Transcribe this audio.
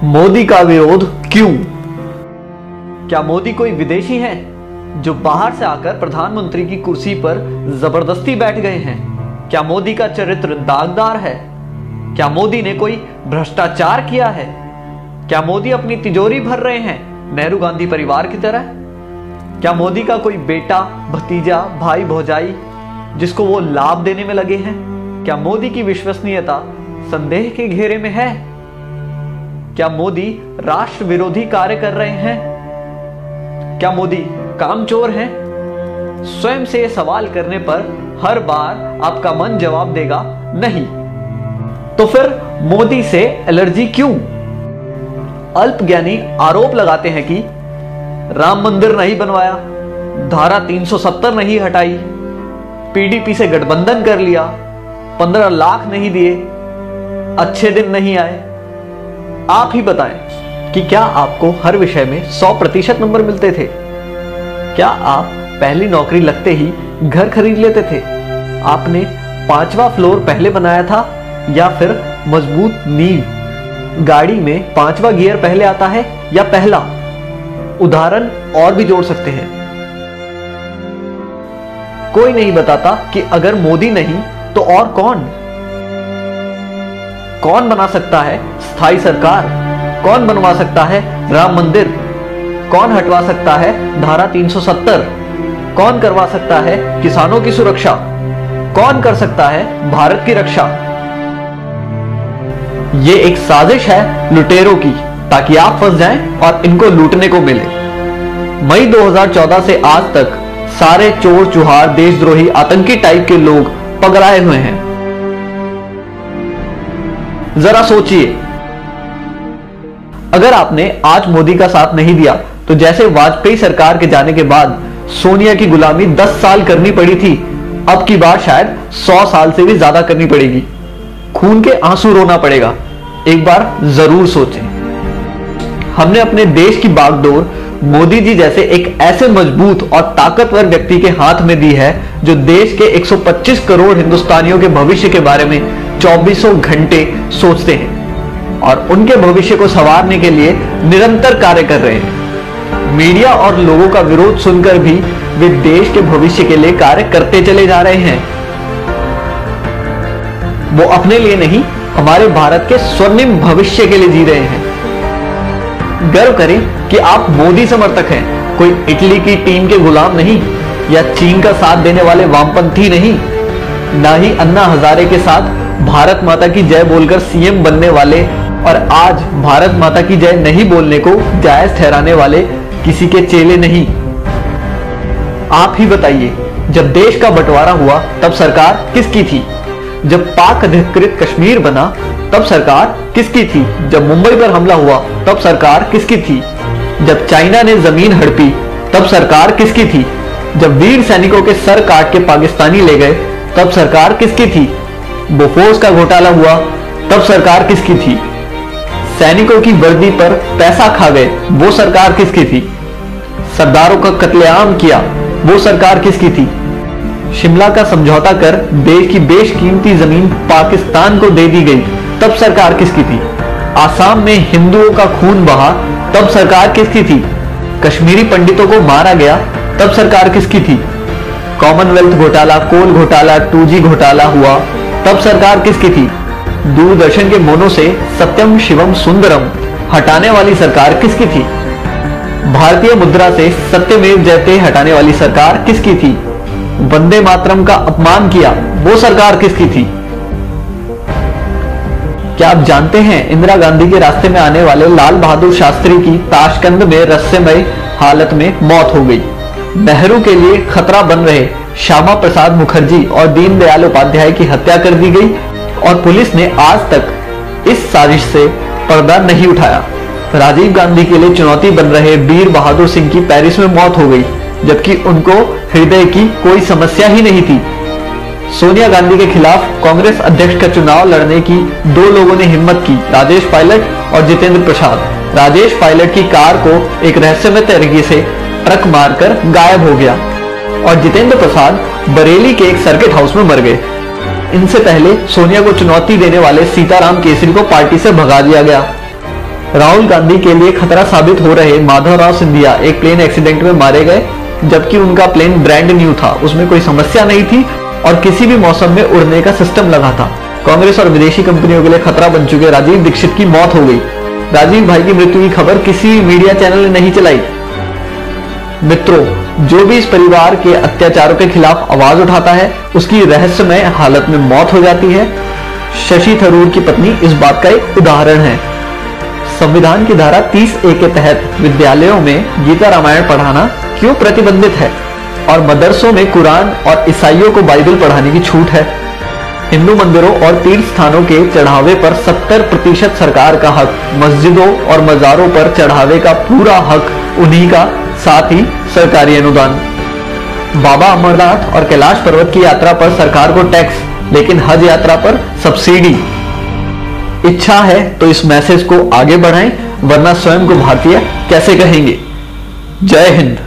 मोदी का विरोध क्यों? क्या मोदी कोई विदेशी है जो बाहर से आकर प्रधानमंत्री की कुर्सी पर जबरदस्ती बैठ गए हैं? क्या मोदी का चरित्र दागदार है? क्या मोदी ने कोई भ्रष्टाचार किया है? क्या मोदी अपनी तिजोरी भर रहे हैं नेहरू गांधी परिवार की तरह? क्या मोदी का कोई बेटा, भतीजा, भाई, भौजाई जिसको वो लाभ देने में लगे हैं? क्या मोदी की विश्वसनीयता संदेह के घेरे में है? क्या मोदी राष्ट्र विरोधी कार्य कर रहे हैं? क्या मोदी कामचोर हैं? स्वयं से सवाल करने पर हर बार आपका मन जवाब देगा नहीं। तो फिर मोदी से एलर्जी क्यों? अल्पज्ञानी आरोप लगाते हैं कि राम मंदिर नहीं बनवाया, धारा 370 नहीं हटाई, पीडीपी से गठबंधन कर लिया, 15 लाख नहीं दिए, अच्छे दिन नहीं आए। आप ही बताएं कि क्या आपको हर विषय में 100% नंबर मिलते थे? क्या आप पहली नौकरी लगते ही घर खरीद लेते थे? आपने 5वां फ्लोर पहले बनाया था या फिर मजबूत नींव? गाड़ी में 5वां गियर पहले आता है या पहला? उदाहरण और भी जोड़ सकते हैं। कोई नहीं बताता कि अगर मोदी नहीं तो और कौन? कौन बना सकता है स्थायी सरकार? कौन बनवा सकता है राम मंदिर? कौन हटवा सकता है धारा 370? कौन करवा सकता है किसानों की सुरक्षा? कौन कर सकता है भारत की रक्षा? ये एक साजिश है लुटेरों की ताकि आप फंस जाएं और इनको लूटने को मिले। मई 2014 से आज तक सारे चोर चुहार, देशद्रोही, आतंकी टाइप के लोग पगलाए हुए हैं। जरा सोचिए, अगर आपने आज मोदी का साथ नहीं दिया तो जैसे वाजपेयी सरकार के जाने के बाद सोनिया की गुलामी 10 साल करनी पड़ी थी, अब की बार शायद 100 साल से भी ज्यादा करनी पड़ेगी। खून के आंसू रोना पड़ेगा। एक बार जरूर सोचें। हमने अपने देश की बागडोर मोदी जी जैसे एक ऐसे मजबूत और ताकतवर व्यक्ति के हाथ में दी है जो देश के 125 करोड़ हिंदुस्तानियों के भविष्य के बारे में 24 घंटे सोचते हैं और उनके भविष्य को संवारने के लिए निरंतर कार्य कर रहे हैं। मीडिया और लोगों का विरोध सुनकर भी वे देश के भविष्य के लिए कार्य करते चले जा रहे हैं। वो अपने लिए नहीं, हमारे भारत के स्वर्णिम भविष्य के लिए जी रहे हैं। गर्व करें कि आप मोदी समर्थक हैं, कोई इटली की टीम के गुलाम नहीं या चीन का साथ देने वाले वामपंथी नहीं, ना ही अन्ना हजारे के साथ भारत माता की जय बोलकर सीएम बनने वाले और आज भारत माता की जय नहीं बोलने को जायज ठहराने वाले किसी के चेले नहीं। आप ही बताइए, जब देश का बंटवारा हुआ तब सरकार किसकी थी? जब पाक अधिकृत कश्मीर बना तब सरकार किसकी थी? जब मुंबई पर हमला हुआ तब सरकार किसकी थी? जब चाइना ने जमीन हड़पी तब सरकार किसकी थी? जब वीर सैनिकों के सर काट के पाकिस्तानी ले गए तब सरकार किसकी थी? बोफोर्स का घोटाला हुआ तब सरकार किसकी थी? सैनिकों की वर्दी पर पैसा खा गए, वो सरकार किसकी थी? सरदारों का कत्लेआम किया, वो सरकार किसकी थी? शिमला का समझौता कर देश की बेशकीमती जमीन पाकिस्तान को दे दी गई, तब सरकार किसकी थी? आसाम में हिंदुओं का खून बहा, तब सरकार किसकी थी? कश्मीरी पंडितों को मारा गया, तब सरकार किसकी थी? कॉमनवेल्थ घोटाला, कोल घोटाला, 2G घोटाला हुआ, तब सरकार किसकी थी? दूरदर्शन के मोनो से सत्यम शिवम सुंदरम हटाने वाली सरकार किसकी थी? भारतीय मुद्रा से सत्यमेव जयते हटाने वाली सरकार किसकी थी? वंदे मातरम का अपमान किया, वो सरकार किसकी थी? क्या आप जानते हैं इंदिरा गांधी के रास्ते में आने वाले लाल बहादुर शास्त्री की ताशकंद में रहस्यमय हालत में मौत हो गई। नेहरू के लिए खतरा बन रहे श्यामा प्रसाद मुखर्जी और दीनदयाल उपाध्याय की हत्या कर दी गई और पुलिस ने आज तक इस साजिश से पर्दा नहीं उठाया। राजीव गांधी के लिए चुनौती बन रहे वीर बहादुर सिंह की पेरिस में मौत हो गई, जबकि उनको हृदय की कोई समस्या ही नहीं थी। सोनिया गांधी के खिलाफ कांग्रेस अध्यक्ष का चुनाव लड़ने की 2 लोगों ने हिम्मत की, राजेश पायलट और जितेंद्र प्रसाद। राजेश पायलट की कार को एक रहस्यमय तरीके से ट्रक मारकर गायब हो गया और जितेंद्र प्रसाद बरेली के एक सर्किट हाउस में मर गए। इनसे पहले सोनिया को चुनौती देने वाले सीताराम केसरी को पार्टी से भगा दिया गया। राहुल गांधी के लिए खतरा साबित हो रहे माधवराव सिंधिया एक प्लेन एक्सीडेंट में मारे गए, जबकि उनका प्लेन ब्रांड न्यू था, उसमें कोई समस्या नहीं थी और किसी भी मौसम में उड़ने का सिस्टम लगा था। कांग्रेस और विदेशी कंपनियों के लिए खतरा बन चुके राजीव दीक्षित की मौत हो गई। राजीव भाई की मृत्यु की खबर किसी मीडिया चैनल ने नहीं चलाई। मित्रों, जो भी इस परिवार के अत्याचारों के खिलाफ आवाज उठाता है उसकी रहस्यमय हालत में मौत हो जाती है। शशि थरूर की पत्नी इस बात का एक उदाहरण है। संविधान की धारा 30A के तहत विद्यालयों में गीता रामायण पढ़ाना क्यों प्रतिबंधित है और मदरसों में कुरान और ईसाइयों को बाइबल पढ़ाने की छूट है? हिंदू मंदिरों और तीर्थ स्थानों के चढ़ावे पर 70% सरकार का हक, मस्जिदों और मजारों पर चढ़ावे का पूरा हक उन्हीं का, साथ ही सरकारी अनुदान। बाबा अमरनाथ और कैलाश पर्वत की यात्रा पर सरकार को टैक्स, लेकिन हज यात्रा पर सब्सिडी। इच्छा है तो इस मैसेज को आगे बढ़ाएं, वरना स्वयं को भारतीय कैसे कहेंगे। जय हिंद।